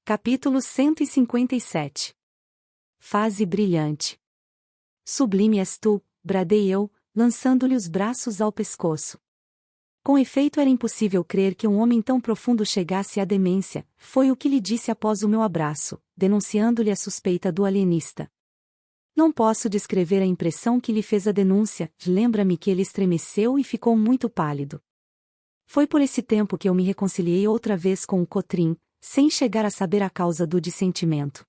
Capítulo 157. Fase brilhante. Sublime és tu, bradei eu, lançando-lhe os braços ao pescoço. Com efeito era impossível crer que um homem tão profundo chegasse à demência, foi o que lhe disse após o meu abraço, denunciando-lhe a suspeita do alienista. Não posso descrever a impressão que lhe fez a denúncia, lembra-me que ele estremeceu e ficou muito pálido. Foi por esse tempo que eu me reconciliei outra vez com o Cotrim, sem chegar a saber a causa do dissentimento.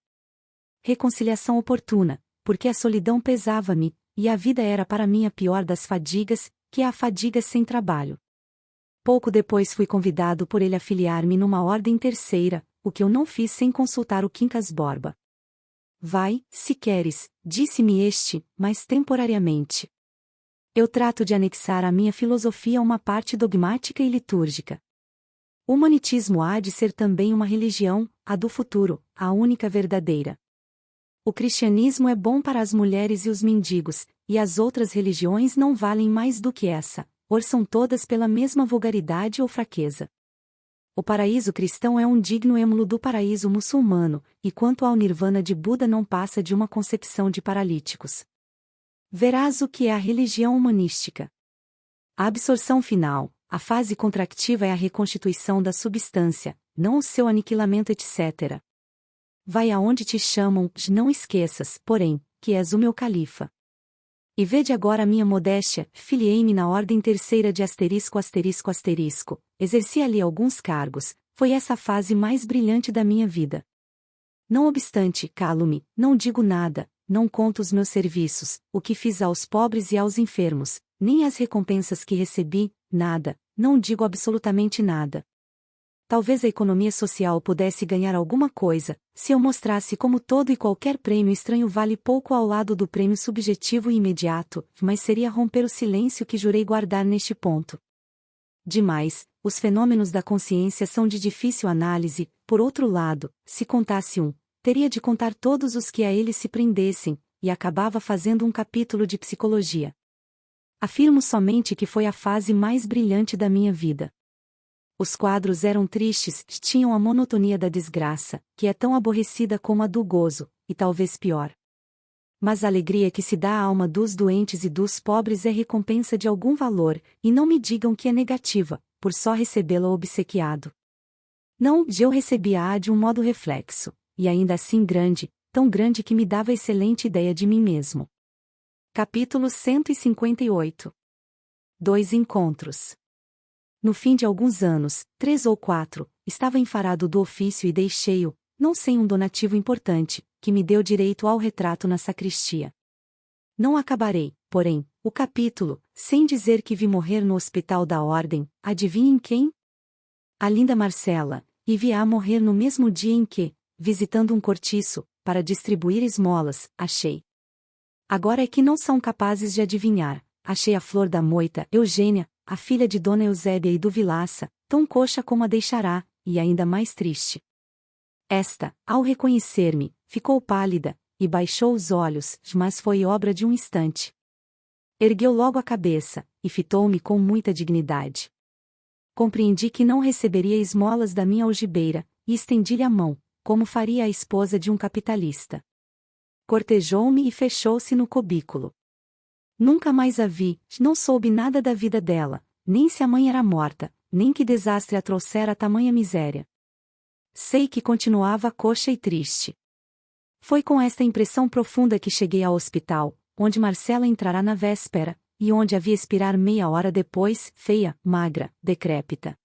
Reconciliação oportuna, porque a solidão pesava-me, e a vida era para mim a pior das fadigas, que é a fadiga sem trabalho. Pouco depois fui convidado por ele a filiar-me numa ordem terceira, o que eu não fiz sem consultar o Quincas Borba. Vai, se queres, disse-me este, mas temporariamente. Eu trato de anexar à minha filosofia uma parte dogmática e litúrgica. O humanitismo há de ser também uma religião, a do futuro, a única verdadeira. O cristianismo é bom para as mulheres e os mendigos, e as outras religiões não valem mais do que essa, ou são todas pela mesma vulgaridade ou fraqueza. O paraíso cristão é um digno êmulo do paraíso muçulmano, e quanto ao nirvana de Buda não passa de uma concepção de paralíticos. Verás o que é a religião humanística. A absorção final, a fase contractiva é a reconstituição da substância, não o seu aniquilamento etc. Vai aonde te chamam, não esqueças, porém, que és o meu califa. E vede agora a minha modéstia, filiei-me na ordem terceira de *******, exerci ali alguns cargos, foi essa a fase mais brilhante da minha vida. Não obstante, calo-me, não digo nada, não conto os meus serviços, o que fiz aos pobres e aos enfermos, nem as recompensas que recebi, nada, não digo absolutamente nada. Talvez a economia social pudesse ganhar alguma coisa, se eu mostrasse como todo e qualquer prêmio estranho vale pouco ao lado do prêmio subjetivo e imediato, mas seria romper o silêncio que jurei guardar neste ponto. Demais, os fenômenos da consciência são de difícil análise, por outro lado, se contasse um, teria de contar todos os que a ele se prendessem, e acabava fazendo um capítulo de psicologia. Afirmo somente que foi a fase mais brilhante da minha vida. Os quadros eram tristes, tinham a monotonia da desgraça, que é tão aborrecida como a do gozo, e talvez pior. Mas a alegria que se dá à alma dos doentes e dos pobres é recompensa de algum valor, e não me digam que é negativa, por só recebê-la obsequiado. Não, eu recebia-a de um modo reflexo, e ainda assim grande, tão grande que me dava excelente ideia de mim mesmo. Capítulo 158. 2 encontros. No fim de alguns anos, 3 ou 4, estava enfarado do ofício e deixei-o, não sem um donativo importante, que me deu direito ao retrato na sacristia. Não acabarei, porém, o capítulo, sem dizer que vi morrer no hospital da ordem, adivinhem quem? A linda Marcela, e vi-a morrer no mesmo dia em que, visitando um cortiço, para distribuir esmolas, achei. Agora é que não são capazes de adivinhar, achei a flor da moita, Eugênia, a filha de Dona Eusébia e do Vilaça, tão coxa como a deixará, e ainda mais triste. Esta, ao reconhecer-me, ficou pálida, e baixou os olhos, mas foi obra de um instante. Ergueu logo a cabeça, e fitou-me com muita dignidade. Compreendi que não receberia esmolas da minha algibeira, e estendi-lhe a mão, como faria a esposa de um capitalista. Cortejou-me e fechou-se no cubículo. Nunca mais a vi, não soube nada da vida dela, nem se a mãe era morta, nem que desastre a trouxera a tamanha miséria. Sei que continuava coxa e triste. Foi com esta impressão profunda que cheguei ao hospital, onde Marcela entrará na véspera, e onde a vi expirar meia hora depois, feia, magra, decrépita.